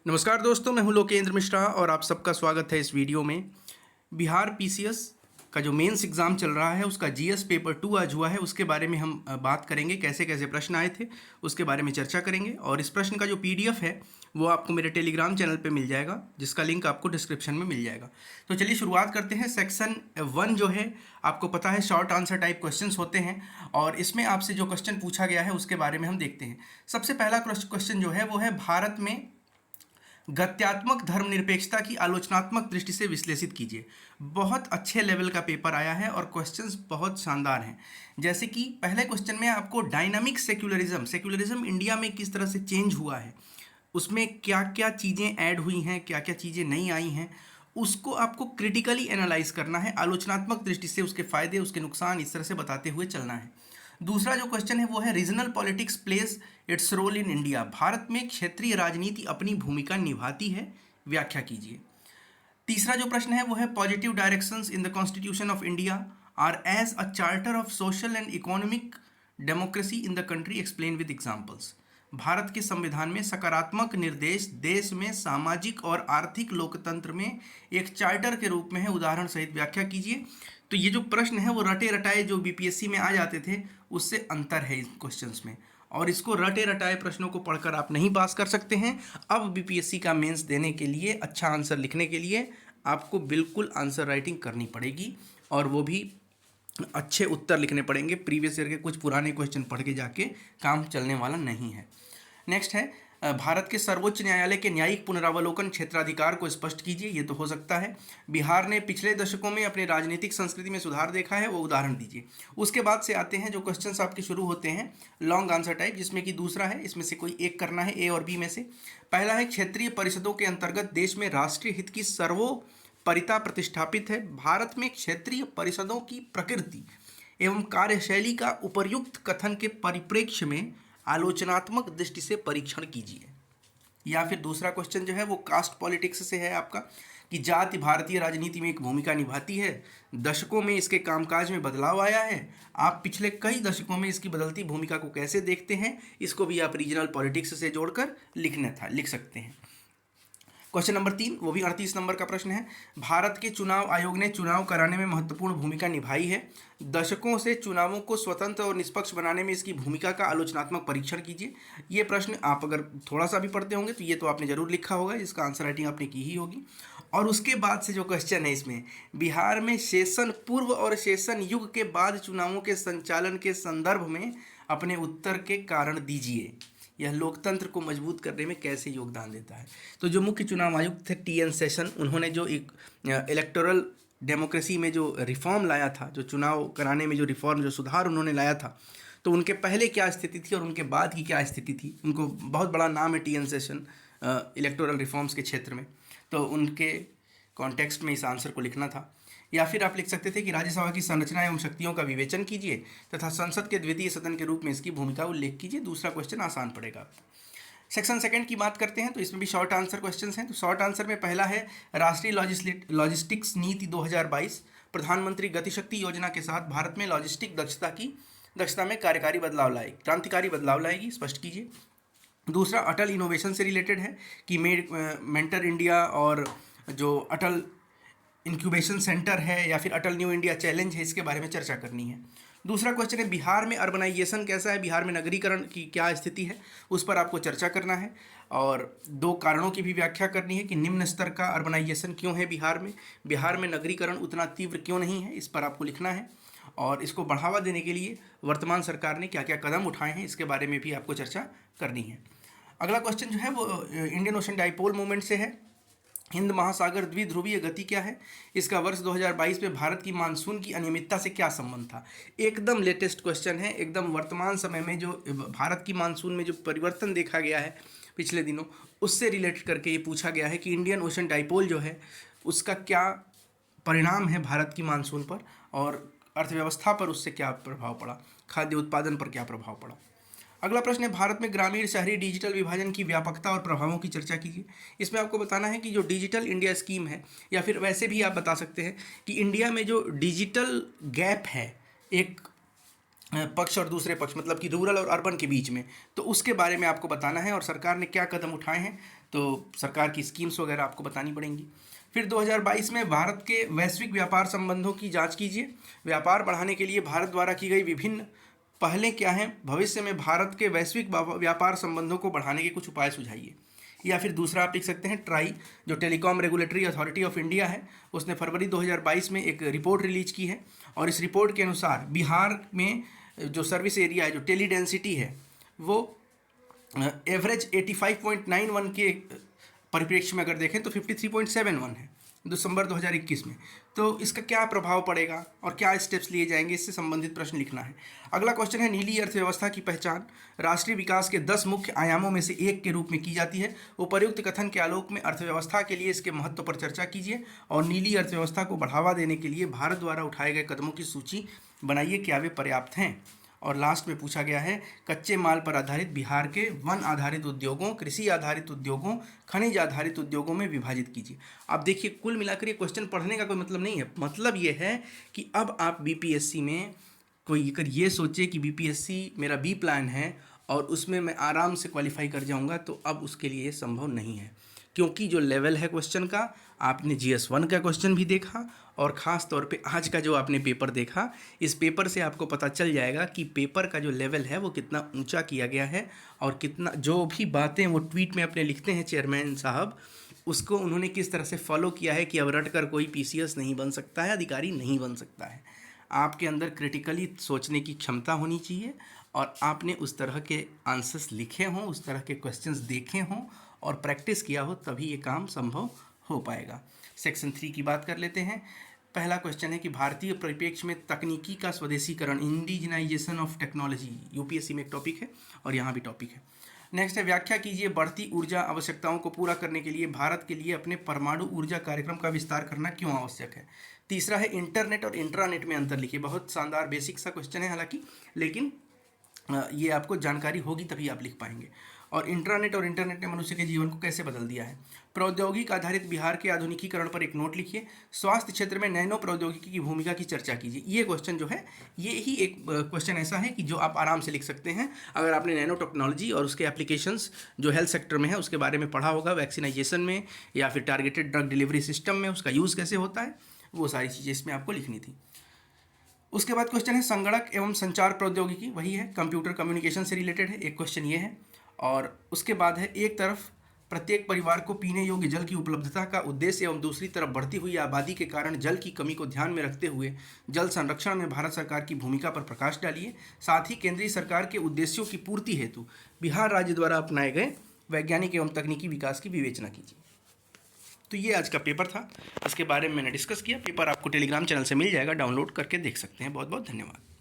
नमस्कार दोस्तों, मैं हूं लोकेंद्र मिश्रा और आप सबका स्वागत है इस वीडियो में। बिहार पीसीएस का जो मेंस एग्ज़ाम चल रहा है उसका जीएस पेपर 2 आज हुआ है, उसके बारे में हम बात करेंगे। कैसे कैसे प्रश्न आए थे उसके बारे में चर्चा करेंगे और इस प्रश्न का जो पीडीएफ है वो आपको मेरे टेलीग्राम चैनल पे मिल जाएगा, जिसका लिंक आपको डिस्क्रिप्शन में मिल जाएगा। तो चलिए शुरुआत करते हैं। सेक्शन 1 जो है आपको पता है शॉर्ट आंसर टाइप क्वेश्चंस होते हैं और इसमें आपसे जो क्वेश्चन पूछा गया है उसके बारे में हम देखते हैं। सबसे पहला क्वेश्चन जो है वो है, भारत में गत्यात्मक धर्मनिरपेक्षता की आलोचनात्मक दृष्टि से विश्लेषित कीजिए। बहुत अच्छे लेवल का पेपर आया है और क्वेश्चंस बहुत शानदार हैं। जैसे कि पहले क्वेश्चन में आपको डायनामिक सेक्युलरिज्म इंडिया में किस तरह से चेंज हुआ है, उसमें क्या क्या चीज़ें ऐड हुई हैं, क्या क्या चीज़ें नहीं आई हैं, उसको आपको क्रिटिकली एनालाइज करना है। आलोचनात्मक दृष्टि से उसके फायदे उसके नुकसान इस तरह से बताते हुए चलना है। दूसरा जो क्वेश्चन है वो है, regional politics place its role in India. Bharat में क्षेत्रीय राजनीति अपनी भूमिका निभाती है, व्याख्या कीजिए। तीसरा जो प्रश्न है वो है, positive directions in the constitution of India are as a charter of social and economic democracy in the country, explain with examples. Bharat के संविधान में सकारात्मक निर्देश देश में सामाजिक और आर्थिक लोकतंत्र में एक चार्टर के रूप में है, उदाहरण सहित व्याख्या कीजिए। तो ये जो प्रश्न है वो रटे रटाए जो बीपीएससी में आ जाते थे उससे अंतर है इस क्वेश्चंस में, और इसको रटे रटाए प्रश्नों को पढ़कर आप नहीं पास कर सकते हैं। अब बीपीएससी का मेंस देने के लिए, अच्छा आंसर लिखने के लिए आपको बिल्कुल आंसर राइटिंग करनी पड़ेगी और वो भी अच्छे उत्तर लिखने पड़ेंगे। प्रीवियस ईयर के कुछ पुराने क्वेश्चन पढ़ के जाके काम चलने वाला नहीं है। नेक्स्ट है, भारत के सर्वोच्च न्यायालय के न्यायिक पुनरावलोकन क्षेत्राधिकार को स्पष्ट कीजिए। ये तो हो सकता है। बिहार ने पिछले दशकों में अपने राजनीतिक संस्कृति में सुधार देखा है, वो उदाहरण दीजिए। उसके बाद से आते हैं जो क्वेश्चंस आपके शुरू होते हैं लॉन्ग आंसर टाइप, जिसमें कि दूसरा है, इसमें से कोई एक करना है, ए और बी में से। पहला है, क्षेत्रीय परिषदों के अंतर्गत देश में राष्ट्रीय हित की सर्वोपरिता प्रतिष्ठापित है। भारत में क्षेत्रीय परिषदों की प्रकृति एवं कार्यशैली का उपर्युक्त कथन के परिप्रेक्ष्य में आलोचनात्मक दृष्टि से परीक्षण कीजिए। या फिर दूसरा क्वेश्चन जो है वो कास्ट पॉलिटिक्स से है आपका, कि जाति भारतीय राजनीति में एक भूमिका निभाती है, दशकों में इसके कामकाज में बदलाव आया है, आप पिछले कई दशकों में इसकी बदलती भूमिका को कैसे देखते हैं, इसको भी आप रीजनल पॉलिटिक्स से जोड़कर लिख सकते हैं। क्वेश्चन नंबर 3, वो भी 38 नंबर का प्रश्न है, भारत के चुनाव आयोग ने चुनाव कराने में महत्वपूर्ण भूमिका निभाई है। दशकों से चुनावों को स्वतंत्र और निष्पक्ष बनाने में इसकी भूमिका का आलोचनात्मक परीक्षण कीजिए। ये प्रश्न आप अगर थोड़ा सा भी पढ़ते होंगे तो ये तो आपने जरूर लिखा होगा, इसका आंसर राइटिंग आपने की ही होगी। और उसके बाद से जो क्वेश्चन है इसमें, बिहार में शेषन पूर्व और शेषन युग के बाद चुनावों के संचालन के संदर्भ में अपने उत्तर के कारण दीजिए। यह लोकतंत्र को मजबूत करने में कैसे योगदान देता है। तो जो मुख्य चुनाव आयुक्त थे टीएन सेशन, उन्होंने जो एक इलेक्टोरल डेमोक्रेसी में जो रिफॉर्म लाया था, जो चुनाव कराने में जो रिफॉर्म जो सुधार उन्होंने लाया था, तो उनके पहले क्या स्थिति थी और उनके बाद की क्या स्थिति थी। उनको बहुत बड़ा नाम है टीएन सेशन इलेक्टोरल रिफॉर्म्स के क्षेत्र में, तो उनके कॉन्टेक्स्ट में इस आंसर को लिखना था। या फिर आप लिख सकते थे कि राज्यसभा की संरचना एवं शक्तियों का विवेचन कीजिए तथा संसद के द्वितीय सदन के रूप में इसकी भूमिका उल्लेख कीजिए। दूसरा क्वेश्चन आसान पड़ेगा आपको। सेक्शन 2 की बात करते हैं तो इसमें भी शॉर्ट आंसर क्वेश्चंस हैं। तो शॉर्ट आंसर में पहला है, राष्ट्रीय लॉजिस्टिक्स नीति 2022 प्रधानमंत्री गतिशक्ति योजना के साथ भारत में लॉजिस्टिक दक्षता में कार्यकारी बदलाव लाएगी, क्रांतिकारी बदलाव लाएगी, स्पष्ट कीजिए। दूसरा अटल इनोवेशन से रिलेटेड है कि मेंटर इंडिया और जो अटल इंक्यूबेशन सेंटर है या फिर अटल न्यू इंडिया चैलेंज है, इसके बारे में चर्चा करनी है। दूसरा क्वेश्चन है, बिहार में अर्बनाइजेशन कैसा है, बिहार में नगरीकरण की क्या स्थिति है, उस पर आपको चर्चा करना है और 2 कारणों की भी व्याख्या करनी है कि निम्न स्तर का अर्बनाइजेशन क्यों है बिहार में नगरीकरण उतना तीव्र क्यों नहीं है, इस पर आपको लिखना है। और इसको बढ़ावा देने के लिए वर्तमान सरकार ने क्या क्या कदम उठाए हैं, इसके बारे में भी आपको चर्चा करनी है। अगला क्वेश्चन जो है वो इंडियन ओशन डाइपोल मूवमेंट से है। हिंद महासागर द्विध्रुवीय गति क्या है, इसका वर्ष 2022 में भारत की मानसून की अनियमितता से क्या संबंध था। एकदम लेटेस्ट क्वेश्चन है, एकदम वर्तमान समय में जो भारत की मानसून में जो परिवर्तन देखा गया है पिछले दिनों, उससे रिलेटेड करके ये पूछा गया है कि इंडियन ओशन डाइपोल जो है उसका क्या परिणाम है भारत की मानसून पर और अर्थव्यवस्था पर उससे क्या प्रभाव पड़ा, खाद्य उत्पादन पर क्या प्रभाव पड़ा। अगला प्रश्न है, भारत में ग्रामीण शहरी डिजिटल विभाजन की व्यापकता और प्रभावों की चर्चा कीजिए। इसमें आपको बताना है कि जो डिजिटल इंडिया स्कीम है, या फिर वैसे भी आप बता सकते हैं कि इंडिया में जो डिजिटल गैप है एक पक्ष और दूसरे पक्ष, मतलब कि रूरल और अर्बन के बीच में, तो उसके बारे में आपको बताना है और सरकार ने क्या कदम उठाए हैं तो सरकार की स्कीम्स वगैरह आपको बतानी पड़ेंगी। फिर 2022 में भारत के वैश्विक व्यापार संबंधों की जांच कीजिए। व्यापार बढ़ाने के लिए भारत द्वारा की गई विभिन्न पहलें क्या हैं, भविष्य में भारत के वैश्विक व्यापार संबंधों को बढ़ाने के कुछ उपाय सुझाइए। या फिर दूसरा आप लिख सकते हैं ट्राई, जो telecom regulatory authority of India है, उसने फरवरी 2022 में एक रिपोर्ट रिलीज की है और इस रिपोर्ट के अनुसार बिहार में जो सर्विस एरिया है, जो टेली डेंसिटी है, वो एवरेज 85.91 के परिप्रेक्ष्य में अगर देखें तो 53.71 है दिसंबर 2021 में। तो इसका क्या प्रभाव पड़ेगा और क्या स्टेप्स लिए जाएंगे, इससे संबंधित प्रश्न लिखना है। अगला क्वेश्चन है नीली अर्थव्यवस्था की पहचान राष्ट्रीय विकास के 10 मुख्य आयामों में से एक के रूप में की जाती है। उपर्युक्त कथन के आलोक में अर्थव्यवस्था के लिए इसके महत्व पर चर्चा कीजिए और नीली अर्थव्यवस्था को बढ़ावा देने के लिए भारत द्वारा उठाए गए कदमों की सूची बनाइए, क्या वे पर्याप्त हैं। और लास्ट में पूछा गया है कच्चे माल पर आधारित बिहार के वन आधारित उद्योगों, कृषि आधारित उद्योगों, खनिज आधारित उद्योगों में विभाजित कीजिए। अब देखिए कुल मिलाकर ये क्वेश्चन पढ़ने का कोई मतलब नहीं है, मतलब ये है कि अब आप बीपीएससी में कोई अगर ये सोचे कि बीपीएससी मेरा बी प्लान है और उसमें मैं आराम से क्वालिफाई कर जाऊंगा, तो अब उसके लिए ये संभव नहीं है, क्योंकि जो लेवल है क्वेश्चन का, आपने GS1 का क्वेश्चन भी देखा और ख़ास तौर पे आज का जो आपने पेपर देखा, इस पेपर से आपको पता चल जाएगा कि पेपर का जो लेवल है वो कितना ऊंचा किया गया है और कितना जो भी बातें वो ट्वीट में अपने लिखते हैं चेयरमैन साहब, उसको उन्होंने किस तरह से फॉलो किया है कि अब रट कर कोई PCS नहीं बन सकता है, अधिकारी नहीं बन सकता है। आपके अंदर क्रिटिकली सोचने की क्षमता होनी चाहिए और आपने उस तरह के आंसर्स लिखे हों, उस तरह के क्वेश्चंस देखे हों और प्रैक्टिस किया हो, तभी ये काम संभव हो पाएगा। सेक्शन 3 की बात कर लेते हैं। पहला क्वेश्चन है कि भारतीय परिप्रेक्ष्य में तकनीकी का स्वदेशीकरण, इंडिजिनाइजेशन ऑफ टेक्नोलॉजी, यूपीएससी में एक टॉपिक है और यहाँ भी टॉपिक है। नेक्स्ट है व्याख्या कीजिए बढ़ती ऊर्जा आवश्यकताओं को पूरा करने के लिए भारत के लिए अपने परमाणु ऊर्जा कार्यक्रम का विस्तार करना क्यों आवश्यक है। तीसरा है इंटरनेट और इंट्रानेट में अंतर लिखिए। बहुत शानदार बेसिक सा क्वेश्चन है हालांकि, लेकिन ये आपको जानकारी होगी तभी आप लिख पाएंगे। और इंटरनेट और इंटरनेट ने मनुष्य के जीवन को कैसे बदल दिया है। प्रौद्योगिक आधारित बिहार के आधुनिकीकरण पर एक नोट लिखिए। स्वास्थ्य क्षेत्र में नैनो प्रौद्योगिकी की भूमिका की चर्चा कीजिए। ये क्वेश्चन जो है, ये ही एक क्वेश्चन ऐसा है कि जो आप आराम से लिख सकते हैं अगर आपने नैनो टेक्नोलॉजी और उसके एप्लीकेशंस जो हेल्थ सेक्टर में है उसके बारे में पढ़ा होगा, वैक्सीनाइजेशन में या फिर टारगेटेड ड्रग डिलीवरी सिस्टम में उसका यूज़ कैसे होता है, वो सारी चीज़ें इसमें आपको लिखनी थी। उसके बाद क्वेश्चन है संगणक एवं संचार प्रौद्योगिकी, वही है कंप्यूटर कम्युनिकेशन से रिलेटेड है, एक क्वेश्चन ये है। और उसके बाद है एक तरफ प्रत्येक परिवार को पीने योग्य जल की उपलब्धता का उद्देश्य एवं दूसरी तरफ बढ़ती हुई आबादी के कारण जल की कमी को ध्यान में रखते हुए जल संरक्षण में भारत सरकार की भूमिका पर प्रकाश डालिए। साथ ही केंद्रीय सरकार के उद्देश्यों की पूर्ति हेतु बिहार राज्य द्वारा अपनाए गए वैज्ञानिक एवं तकनीकी विकास की विवेचना कीजिए। तो ये आज का पेपर था, इसके बारे में मैंने डिस्कस किया। पेपर आपको टेलीग्राम चैनल से मिल जाएगा, डाउनलोड करके देख सकते हैं। बहुत बहुत धन्यवाद।